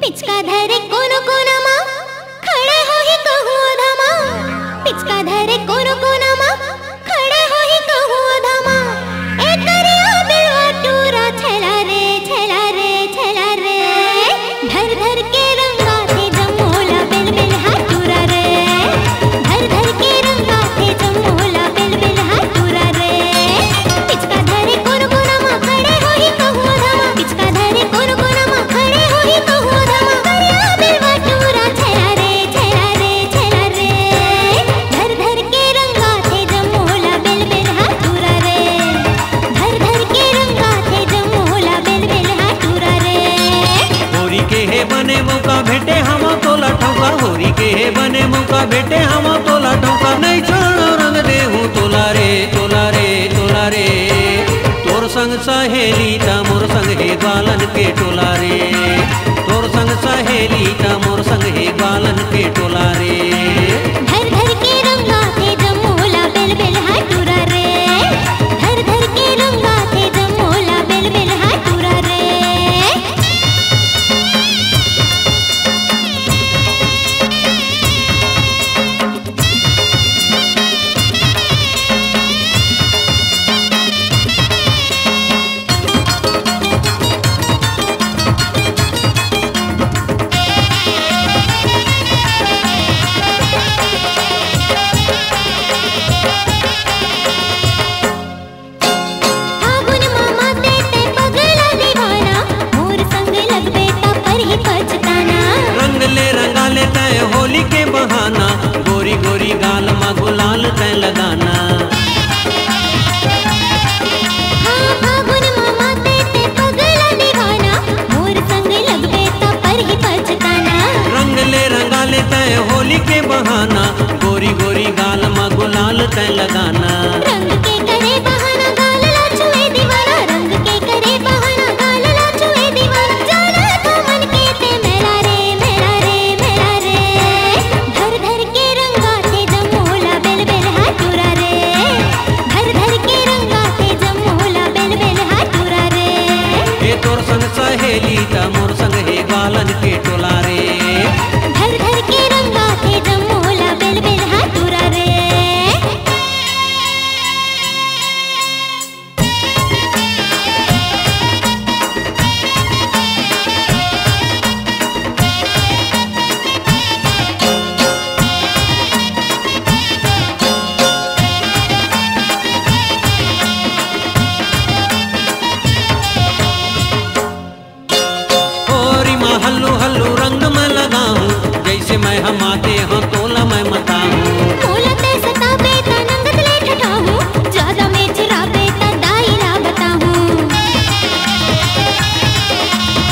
पिचका धरे कोनो कोनामा खड़े हो ही कहूँ धामा। पिचका धरे कोनो कोनामा खड़े हो ही कहूँ धामा। ए करिया बिलवा टूरा छला रे छला रे छला रे। धर धर के रंगा थे जमोला बिल बिल हाथ टूरा रे। धर धर के रंगा थे जमोला बिल बिल हाथ टूरा रे। पिचका धरे कोनो कोनामा खड़े हो ही कहूँ धामा। पिचका धरे कोनो कोनामा खड़े हो ही कहूँ धामा। करिया बिलवा टूरा छला रे छला रे छला रे। धर धर के रंगा थे जमोला बिल बिल हाथ टूरा रे। धर धर के रंगा थे जमोला बिल बिल हाथ टूरा रे। होरी के हे बने मौका भेटे हम तोला ठौका। होरी के हे बने मौका भेटे हम तोला ठौका। नहीं छोड़ो रंग दे हूँ तोला रे तोला रे तोला रे। तोर संग सहेली ता मोर संग हे बालन के टोला रे। तोर संग सहेली ता मोर संग हे बालन के टोला रे। धर धर के रंगा थे जमोला बिल बिल हाथ टूरा रे। धर धर के रंगा थे जमोला बिल बिल हाथ टूरा रे। फागुन मामा ते पगला दीवाना। मोर संग लगबे ता पर ही पछताना। रंग ले रंगा ले तय होली के बहाना। गोरी गोरी गाल मा गुलाल तय लगाना। हाँ फागुन मामा ते पगला दीवाना। मोर संग लगबे ता पर ही पछताना। रंग ले रंगा ले तय होली के बहाना। गोरी गोरी गाल मा गुलाल तय लगाना। रंग के करे बहाना गाल ला छुए दीवाना। रंग के करे बहाना गाल ला छुए दीवाना। जाना तो मन के ते मेरा रे मेरा रे मेरा रे। धर धर के रंगा थे जमोला बिल बिल हाथ टूरा रे। धर धर के रंगा थे जमोला बिल बिल हाथ टूरा रे। ए तोर संग सहेली ता मोर संग हे बालन के टोला रे। धर धर के रंगा थे जमोला बिल बिल हाथ टूरा रे। होरी मा हल्लू हल्लू रंग में लगा हूँ। जैसे मैं हम आते हैं तोला मैं मता हूँ। मोला ते सताबे ता नंगत ले ठठाहूँ। ज्यादा में चिराबे ता दायरा बताहूँ।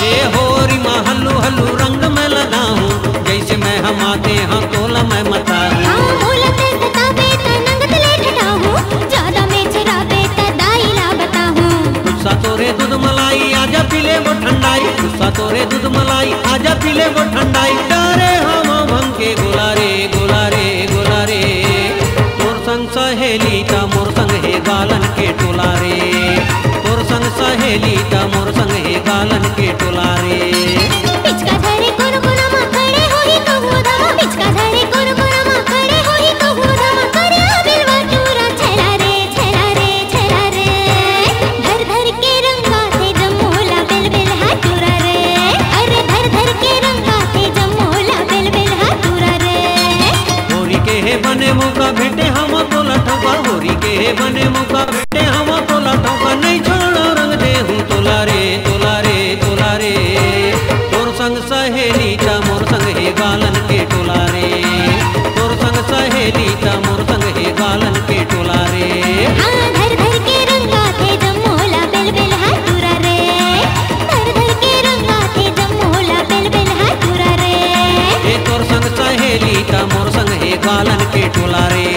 ए होरी मा हल्लू हल्लू रंग में लगा हूँ। जैसे मैं हम आते हैं तोला मैं मता हूँ। हाँ मोला ते सताबे ता नंगत ले ठठाहूँ। ज्यादा में चिराबे ता दायरा बताहूँ। गुस्सा तोरे दूध मलाई आजा पीले वो ठंडाई। गुस्सा तोरे दूध मलाई आजा पीले वो ठंडाई। डारे हम भंग के गोला रे गोला रे गोला रे। तोर संग सहेली ता मोर संग हे गालन के टोला रे। तोर संग सहेली ता मोर संग हे गालन के टोला रे। पिचका धरे कोनो कोनामा खड़े हो ही कहूँ धामा। पिचका धरे कोनो कोनामा खड़े हो ही कहूँ धामा। करिया बिलवा टूरा छला रे छला रे छला रे। धर धर के रंगा थे जमोला बिल बिल हाथ टूरा रे। अरे धर धर के रंगा थे जमोला बिल बिल हाथ टूरा रे। होरी के हे बने मौका भेटे हम तोला ठौका। होरी के हे बने मौका भेटे हम तोला ठौका। नहीं छोड़ो रंग दे हूँ तोला रे तोला रे तोला रे। तोर संग सहेली ता मोर संग हे गालन के टोला रे। तोर संग सहेली ता मोर संग हे गालन के टोला रे। हाँ धर धर के रंगा थे जमोला बिल बिल हाथ टूरा रे। धर धर के रंगा थे जमोला बिल बिल हाथ टूरा रे। ए तोर संग सहेली ता मोर संग हे गालन के टोला रे।